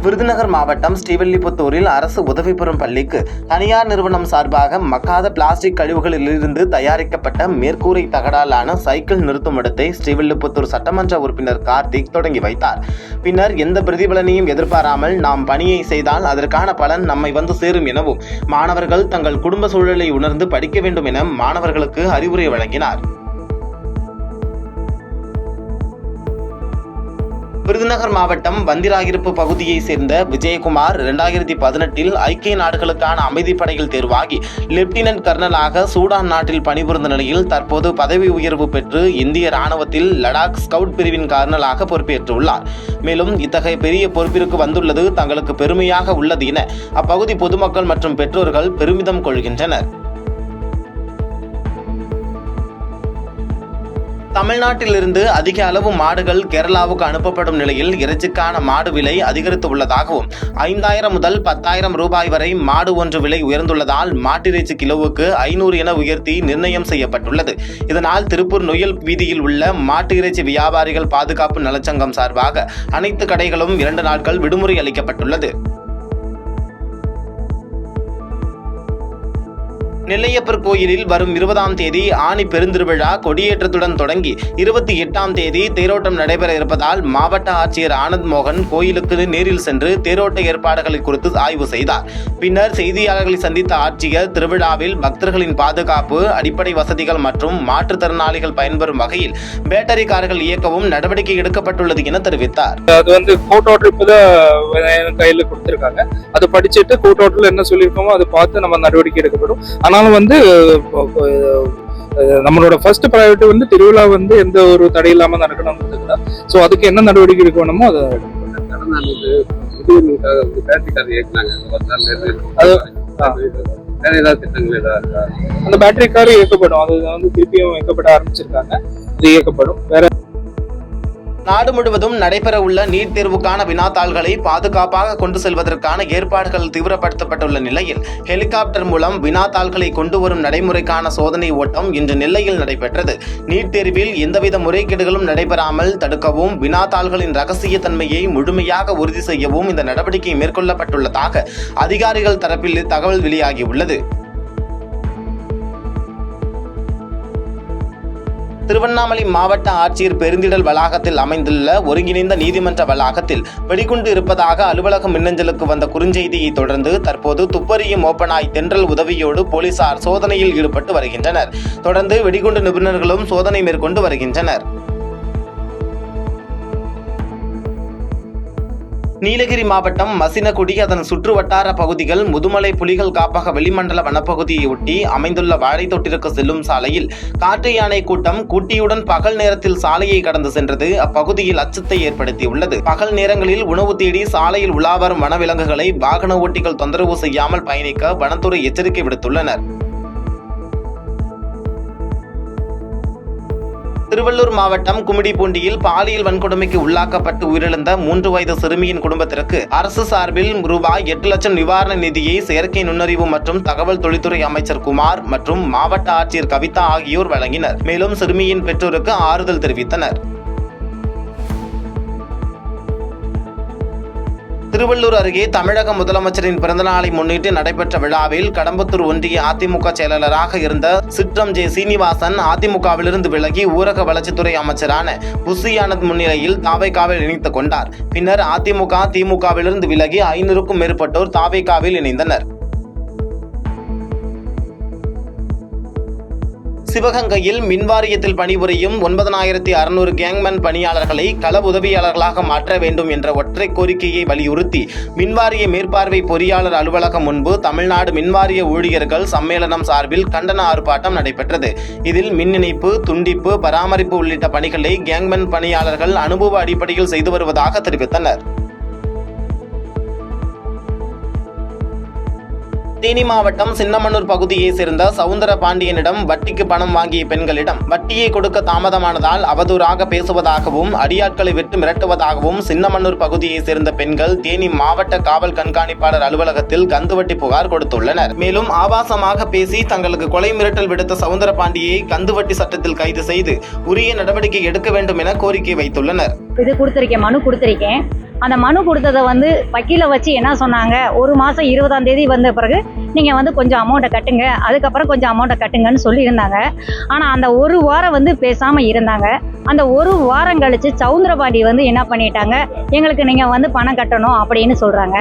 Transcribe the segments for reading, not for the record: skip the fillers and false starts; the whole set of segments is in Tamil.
விருதுநகர் மாவட்டம் ஸ்ரீவில்லிபுத்தூரில் அரசு உதவி பெறும் பள்ளிக்கு தனியார் நிறுவனம் சார்பாக மக்காத பிளாஸ்டிக் கழிவுகளிலிருந்து தயாரிக்கப்பட்ட மேற்கூரை தகடாலான சைக்கிள் நிறுத்தும் இடத்தை ஸ்ரீவில்லிபுத்தூர் சட்டமன்ற உறுப்பினர் கார்த்திக் தொடங்கி வைத்தார். பின்னர் எந்த பிரதிபலனையும் எதிர்பாராமல் நாம் பணியை செய்தால் அதற்கான பலன் நம்மை வந்து சேரும் எனவும் மாணவர்கள் தங்கள் குடும்ப சூழலை உணர்ந்து படிக்க வேண்டும் என மாணவர்களுக்கு அறிவுரை வழங்கினார். விருதுநகர் மாவட்டம் வந்திராயிருப்பு பகுதியை சேர்ந்த விஜயகுமார் 2018 ஐக்கிய நாடுகளுக்கான அமைதிப்படையில் தேர்வாகி லெப்டினன்ட் கர்னலாக சூடான் நாட்டில் பணிபுரிந்த நிலையில் தற்போது பதவி உயர்வு பெற்று இந்திய ராணுவத்தில் லடாக் ஸ்கவுட் பிரிவின் கர்னலாக பொறுப்பேற்றுள்ளார். மேலும் இத்தகைய பெரிய பொறுப்பிற்கு வந்துள்ளது தங்களுக்கு பெருமையாக உள்ளது என அப்பகுதி பொதுமக்கள் மற்றும் பெற்றோர்கள் பெருமிதம் கொள்கின்றனர். தமிழ்நாட்டிலிருந்து அதிக அளவு மாடுகள் கேரளாவுக்கு அனுப்பப்படும் நிலையில் இறைச்சிக்கான மாடு விலை அதிகரித்து உள்ளதாகவும் 5000 முதல் 10,000 ரூபாய் வரை மாடு ஒன்று விலை உயர்ந்துள்ளதால் மாட்டிறைச்சி கிலோவுக்கு 500 என உயர்த்தி நிர்ணயம் செய்யப்பட்டுள்ளது. இதனால் திருப்பூர் நொய்யல் வீதியில் உள்ள மாட்டு இறைச்சி வியாபாரிகள் பாதுகாப்பு நலச்சங்கம் சார்பாக அனைத்து கடைகளும் 2 நாட்கள் விடுமுறை அளிக்கப்பட்டுள்ளது. நெல்லையப்பர் கோயிலில் வரும் 20ஆம் தேதி ஆனி பெருந்திருவிழா கொடியேற்றத்துடன் தொடங்கி 28ஆம் தேதி தேரோட்டம் நடைபெற இருப்பதால் மாவட்ட ஆட்சியர் ஆனந்த் மோகன் கோயிலுக்கு நேரில் சென்று தேரோட்ட ஏற்பாடுகளை குறித்து ஆய்வு செய்தார். பின்னர் செய்தியாளர்களை சந்தித்த ஆட்சியர் திருவிழாவில் பக்தர்களின் பாதுகாப்பு, அடிப்படை வசதிகள் மற்றும் மாற்றுத்திறனாளிகள் பயன்பெறும் வகையில் பேட்டரி கார்கள் இயக்கவும் நடவடிக்கை எடுக்கப்பட்டுள்ளது என தெரிவித்தார். அது கோர்ட் ஆர்டர் இப்பதான் கையில கொடுத்திருக்காங்க. அதை படிச்சுட்டு கோர்ட் ஆர்டர்ல என்ன சொல்லியிருக்கோமோ அதை பார்த்து நம்ம நடவடிக்கை எடுக்கப்படும். நம்மளோட ஃபர்ஸ்ட் ப்ரையாரிட்டி திருவிழா எந்த ஒரு தடை இல்லாம நடக்கணும். சோ அதுக்கு என்ன நடவடிக்கை எடுக்கணுமோ அதை அந்த பேட்டரி கார் இயக்கப்படும். அது திருப்பியும் இயக்கப்பட ஆரம்பிச்சிருக்காங்க. அது இயக்கப்படும். வேற நாடு முழுவதும் நடைபெற உள்ள நீட் தேர்வுக்கான வினாத்தாள்களை பாதுகாப்பாக கொண்டு செல்வதற்கான ஏற்பாடுகள் தீவிரப்படுத்தப்பட்டுள்ள நிலையில் ஹெலிகாப்டர் மூலம் வினாத்தாள்களை கொண்டு வரும் நடைமுறைக்கான சோதனை ஓட்டம் இன்று நெல்லையில் நடைபெற்றது. நீட் தேர்வில் எந்தவித முறைகேடுகளும் நடைபெறாமல் தடுக்கவும் வினாத்தாள்களின் ரகசிய தன்மையை முழுமையாக உறுதி செய்யவும் இந்த நடவடிக்கை மேற்கொள்ளப்பட்டுள்ளதாக அதிகாரிகள் தரப்பில் தகவல் வெளியாகியுள்ளது. திருவண்ணாமலை மாவட்ட ஆட்சியர் பெருந்திடல் வளாகத்தில் அமைந்துள்ள ஒருங்கிணைந்த நீதிமன்ற வளாகத்தில் வெடிகுண்டு இருப்பதாக அலுவலக மின்னஞ்சலுக்கு வந்த குறுஞ்செய்தியை தொடர்ந்து தற்போது துப்பறியும் ஓப்பனாய் தென்றல் உதவியோடு போலீசார் சோதனையில் ஈடுபட்டு வருகின்றனர். தொடர்ந்து வெடிகுண்டு நிபுணர்களும் சோதனை மேற்கொண்டு வருகின்றனர். நீலகிரி மாவட்டம் மசினகுடி அதன் சுற்று வட்டார பகுதிகள் முதுமலை புலிகள் காப்பக வெளிமண்டல வனப்பகுதியை ஒட்டி அமைந்துள்ள வாழைத்தொட்டிற்கு செல்லும் சாலையில் காட்டு யானை கூட்டம் குட்டியுடன் பகல் நேரத்தில் சாலையை கடந்து சென்றது அப்பகுதியில் அச்சத்தை ஏற்படுத்தியுள்ளது. பகல் நேரங்களில் உணவு தேடி சாலையில் உலாவரும் வனவிலங்குகளை வாகன ஓட்டிகள் தொந்தரவு செய்யாமல் பயணிக்க வனத்துறை எச்சரிக்கை விடுத்துள்ளனர். திருவள்ளூர் மாவட்டம் கும்மிடிப்பூண்டியில் பாலியல் வன்கொடுமைக்கு உள்ளாக்கப்பட்டு உயிரிழந்த 3 வயது சிறுமியின் குடும்பத்திற்கு அரசு சார்பில் ரூபாய் 8 லட்சம் நிவாரண நிதியை செயற்கை நுண்ணறிவு மற்றும் தகவல் தொழில்துறை அமைச்சர் குமார் மற்றும் மாவட்ட ஆட்சியர் கவிதா ஆகியோர் வழங்கினர். மேலும் சிறுமியின் பெற்றோருக்கு ஆறுதல் தெரிவித்தனர். திருவள்ளூர் அருகே தமிழக முதலமைச்சரின் பிறந்தநாளை முன்னிட்டு நடைபெற்ற விழாவில் கடம்பத்தூர் ஒன்றிய அதிமுக செயலாளராக இருந்த சிற்றம் ஜே சீனிவாசன் அதிமுகவிலிருந்து விலகி ஊரக வளர்ச்சித்துறை அமைச்சரான புசி ஆனந்த் முன்னிலையில் தாவேகாவில் இணைத்துக் கொண்டார். பின்னர் அதிமுக திமுகவிலிருந்து விலகி 500க்கும் மேற்பட்டோர் தாவேகாவில் இணைந்தனர். சிவகங்கையில் மின்வாரியத்தில் பணிபுரியும் 9600 கேங்மேன் பணியாளர்களை கள உதவியாளர்களாக மாற்ற வேண்டும் என்ற ஒற்றை கோரிக்கையை வலியுறுத்தி மின்வாரிய மேற்பார்வை பொறியாளர் அலுவலகம் முன்பு தமிழ்நாடு மின்வாரிய ஊழியர்கள் சம்மேளனம் சார்பில் கண்டன ஆர்ப்பாட்டம் நடைபெற்றது. இதில் மின் இணைப்பு, துண்டிப்பு, பராமரிப்பு உள்ளிட்ட பணிகளை கேங்மேன் பணியாளர்கள் அனுபவ அடிப்படையில் செய்து வருவதாக தெரிவித்தனர். தேனி மாவட்டம் சின்னமனூர் பகுதியைச் சேர்ந்த சவுந்தர பாண்டியனிடம் வட்டிக்கு பணம் வாங்கிய பெண்களிடம் வட்டியை கொடுக்க தாமதமானதால் அவதூறாக பேசுவதாகவும் அடியாட்களை விட்டு மிரட்டுவதாகவும் சின்னமனூர் பகுதியைச் சேர்ந்த பெண்கள் தேனி மாவட்ட காவல் கண்காணிப்பாளர் அலுவலகத்தில் கந்துவட்டி புகார் கொடுத்துள்ளனர். மேலும் ஆபாசமாக பேசி தங்களுக்கு கொலை மிரட்டல் விடுத்த சவுந்தர பாண்டியை கந்துவட்டி சட்டத்தில் கைது செய்து உரிய நடவடிக்கை எடுக்க வேண்டும் என கோரிக்கை வைத்துள்ளனர். இது மனு கொடுத்திருக்கேன். அந்த மனு கொடுத்ததை வந்து வக்கீலை வச்சு என்ன சொன்னாங்க, 1 மாதம் 20ஆம் தேதி வந்த பிறகு நீங்கள் வந்து கொஞ்சம் அமௌண்ட்டை கட்டுங்க, அதுக்கப்புறம் கொஞ்சம் அமௌண்ட்டை கட்டுங்கன்னு சொல்லியிருந்தாங்க. ஆனால் அந்த 1 வாரம் வந்து பேசாமல் இருந்தாங்க. அந்த 1 வாரம் கழித்து சவுந்தரபாண்டி வந்து என்ன பண்ணிட்டாங்க, எங்களுக்கு நீங்கள் வந்து பணம் கட்டணும் அப்படின்னு சொல்கிறாங்க.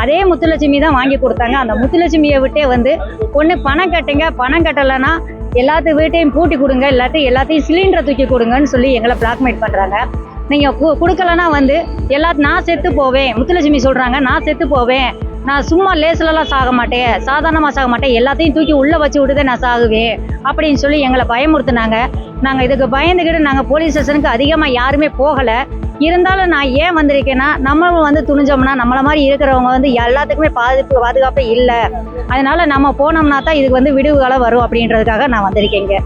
அதே முத்துலட்சுமி தான் வாங்கி கொடுத்தாங்க. அந்த முத்துலட்சுமியை விட்டே வந்து ஒன்று பணம் கட்டுங்க, பணம் கட்டலைன்னா எல்லாத்து வீட்டையும் பூட்டி கொடுங்க, எல்லாத்தையும் சிலிண்டரை தூக்கி கொடுங்கன்னு சொல்லி எங்களை பிளாக்மெயில் பண்ணுறாங்க. நீங்கள் கொடுக்கலன்னா வந்து நான் செத்து போவேன், முத்துலட்சுமி சொல்கிறாங்க, நான் செத்து போவேன், நான் சும்மா லேஸ்லலாம் சாக மாட்டேன், சாதாரணமாக சாக மாட்டேன், எல்லாத்தையும் தூக்கி உள்ளே வச்சு விட்டுதே நான் சாகுவேன் அப்படின்னு சொல்லி எங்களை பயமுறுத்துனாங்க. நாங்கள் இதுக்கு பயந்துக்கிட்டு நாங்கள் போலீஸ் ஸ்டேஷனுக்கு அதிகமாக யாருமே போகலை. இருந்தாலும் நான் ஏன் வந்திருக்கேன்னா, நம்மளும் வந்து துணிஞ்சோம்னா நம்மளை மாதிரி இருக்கிறவங்க வந்து எல்லாத்துக்குமே பாதுகாப்பே இல்லை. அதனால நம்ம போனோம்னா தான் இதுக்கு வந்து விடுவு காலம் வரும் அப்படின்றதுக்காக நான் வந்திருக்கேங்க.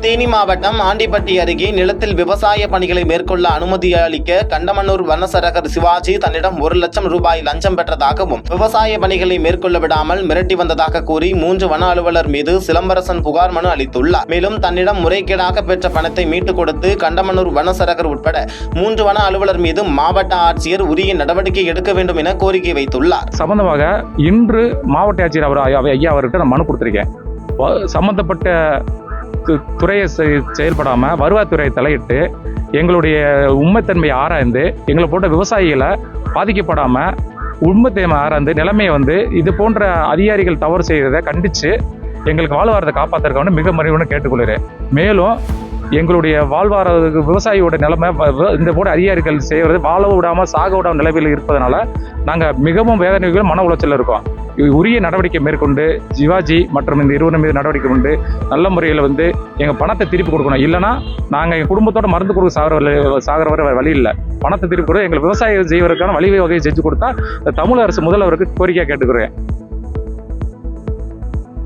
தேனி மாவட்டம் ஆண்டிப்பட்டி அருகே நிலத்தில் விவசாய பணிகளை மேற்கொள்ள அனுமதி அளிக்க கண்டமனூர் வனசரகர் சிவாஜி தன்னிடம் 1 லட்சம் ரூபாய் லஞ்சம் பெற்றதாகவும் விவசாய பணிகளை மேற்கொள்ள விடாமல் மிரட்டி வந்ததாக கூறி 3 வன அலுவலர் மீது சிலம்பரசன் புகார் மனு அளித்துள்ளார். மேலும் தன்னிடம் முறைகேடாக பெற்ற பணத்தை மீட்டுக் கொடுத்து கண்டமனூர் வனசரகர் உட்பட 3 வன அலுவலர் மீது மாவட்ட ஆட்சியர் உரிய நடவடிக்கை எடுக்க வேண்டும் என கோரிக்கை வைத்துள்ளார். சம்பந்தமாக இன்று மாவட்ட ஆட்சியர் ஐயா அவர்கிட்ட நான் மனு கொடுத்திருக்கேன். சம்பந்தப்பட்ட துறையை செயல்படாமல் வருவாய்த்துறை தலையிட்டு எங்களுடைய உண்மைத்தன்மையை ஆராய்ந்து எங்களை போன்ற விவசாயிகளை பாதிக்கப்படாமல் உண்மைத்தன்மை ஆராய்ந்து நிலைமையை வந்து இது போன்ற அதிகாரிகள் தவறு செய்கிறதை கண்டித்து எங்களுக்கு வாழ்வாரத்தை காப்பாற்றுறதுக்கான மிக மறைவுன்னு கேட்டுக்கொள்கிறேன். மேலும் எங்களுடைய வாழ்வாரத்துக்கு விவசாயியோட நிலைமை இந்த போன்ற அதிகாரிகள் செய்வது வாழ விடாமல் சாக விடாமல் நிலைமையில் இருப்பதனால நாங்கள் மிகவும் வேதனைகள் மன உளைச்சல் இருக்கோம். உரிய நடவடிக்கை மேற்கொண்டு சிவாஜி மற்றும் இந்த 20 மீது நடவடிக்கை கொண்டு நல்ல முறையில் வந்து எங்கள் பணத்தை திருப்பி கொடுக்கணும். இல்லைனா நாங்கள் எங்கள் குடும்பத்தோட மருந்து கொடுக்க சாகிற வர வழி இல்லை. பணத்தை திருப்பி கொடுக்க எங்களுக்கு விவசாயம் செய்வதற்கான வழி வகையை செஞ்சு கொடுத்தா தமிழ் அரசு முதல்வருக்கு கோரிக்கையாக கேட்டுக்கிறேன்.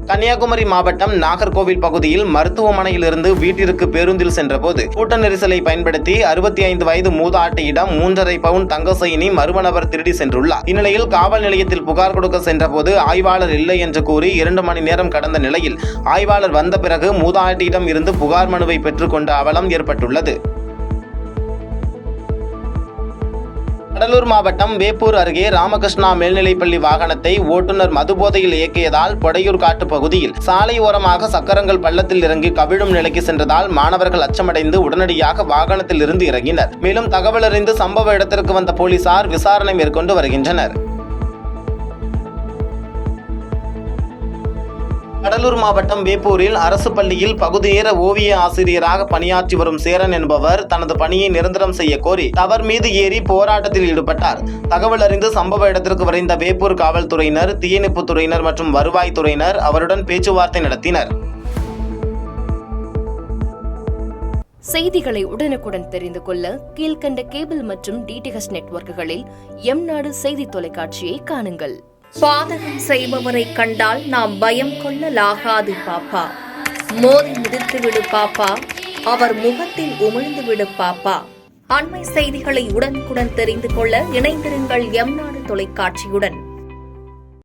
கன்னியாகுமரி மாவட்டம் நாகர்கோவில் பகுதியில் மருத்துவமனையில் இருந்து வீட்டிற்கு பேருந்தில் சென்றபோது கூட்ட நெரிசலை பயன்படுத்தி 65 வயது மூதாட்டியிடம் 3.5 பவுன் தங்க செயினை மர்ம நபர் திருடி சென்றுள்ளார். இந்நிலையில் காவல் நிலையத்தில் புகார் கொடுக்க சென்றபோது ஆய்வாளர் இல்லை என்று கூறி 2 மணி நேரம் கடந்த நிலையில் ஆய்வாளர் வந்த பிறகு மூதாட்டியிடம் இருந்து புகார் மனுவை பெற்றுக்கொண்ட அவலம் ஏற்பட்டுள்ளது. கடலூர் மாவட்டம் வேப்பூர் அருகே ராமகிருஷ்ணா மேல்நிலைப்பள்ளி வாகனத்தை ஓட்டுநர் மதுபோதையில் இயக்கியதால் பொடையூர் காட்டு பகுதியில் சாலை ஓரமாக சக்கரங்கள் பள்ளத்தில் இறங்கி கவிழும் நிலைக்கு சென்றதால் மாணவர்கள் அச்சமடைந்து உடனடியாக வாகனத்தில் இருந்து இறங்கினர். மேலும் தகவல் அறிந்து சம்பவ இடத்திற்கு வந்த போலீசார் விசாரணை மேற்கொண்டு வருகின்றனர். கடலூர் மாவட்டம் வேப்பூரில் அரசு பள்ளியில் பகுதி நேர ஓவிய ஆசிரியராக பணியாற்றி வரும் சேரன் என்பவர் தனது பணியை நிரந்தரம் செய்ய கோரி டவர் மீது ஏறி போராட்டத்தில் ஈடுபட்டார். தகவல் அறிந்து சம்பவ இடத்திற்கு விரைந்த வேப்பூர் காவல்துறையினர், தீயணைப்புத் துறையினர் மற்றும் வருவாய்த்துறையினர் அவருடன் பேச்சுவார்த்தை நடத்தினர். செய்திகளை உடனுக்குடன் தெரிந்து கொள்ள கீழ்கண்ட கேபிள் மற்றும் டிடிஎச் நெட்வொர்க்குகளில் எம்நாடு செய்தி தொலைக்காட்சியை காணுங்கள். பாதகம் செய்பவரை கண்டால் நாம் பயம் கொள்ளலாகாது பாப்பா. மோதி மிதித்து விடு பாப்பா, அவர் முகத்தில் உமிழ்ந்து விடு பாப்பா. அண்மை செய்திகளை உடனுக்குடன் தெரிந்து கொள்ள இணைந்திருங்கள் எம்நாடு தொலைக்காட்சியுடன்.